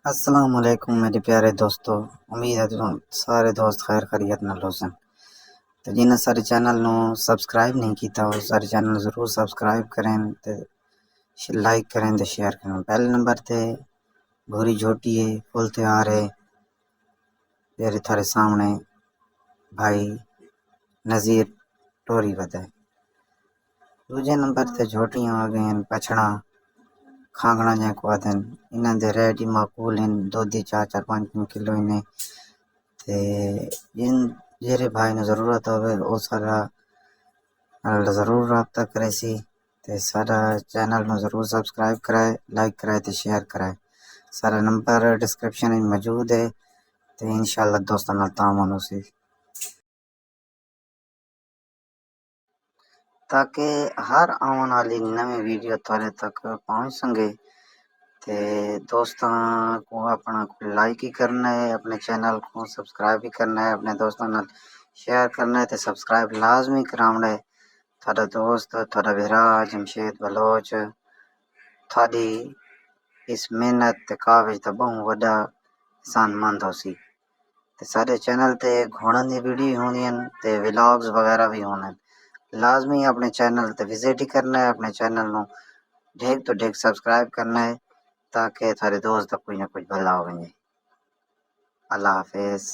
अस्सलाम वालेकुम मेरे प्यारे दोस्तों। उम्मीद है तुम सारे दोस्त खैर खैरियत नाल होसन। तो जिन्हें सारे चैनल नो सब्सक्राइब नहीं किया वो सारे चैनल ज़रूर सब्सक्राइब करें ते लाइक करें ते शेयर करें। पहले नंबर ते भूरी झोटी है फुल तैयार है तेरे थारे सामने भाई नज़ीर टोरी बताए। दूजे नंबर ते झोटियां आ गई पछड़ा खांगना जैको आदन इन्हें दे रेट ही माकूल हैं। दूध 4-4-5 किलो इन्हें ते जिन जेरे भाई ने ज़रूरत होवे वो सारा ज़रूर रब्ता करे सी ते सारा चैनल में ज़रूर सब्सक्राइब कराए लाइक कराए ते शेयर कराए। सारा नंबर डिस्क्रिप्शन में मौजूद है ते इंशाल्लाह दोस्तों नाल तामन होसी ताकि हर आने वाली नवी वीडियो थारे तक पहुंच सके। ते दोस्तों को अपना लाइक ही करना है, अपने चैनल को सब्सक्राइब भी करना है, अपने दोस्तों नाल शेयर करना है ते सब्सक्राइब लाजमी करावना है। थारा दोस्त थारा भरा जमशेद बलोच थारी इस मेहनत ते काविज दा बहु वड्डा एहसानमंद होसी। ते सारे चैनल ते घोड़न दी वीडियो होंदियां ते व्लॉग्स वगैरह भी होने लाजमी अपने चैनल ते विजिट ही करना है। अपने चैनल नो ढेक तो ढेक सब्सक्राइब करना है ताकि थारे दोस्त दा कोई ना कोई भला हो वने। अल्लाह हाफिज।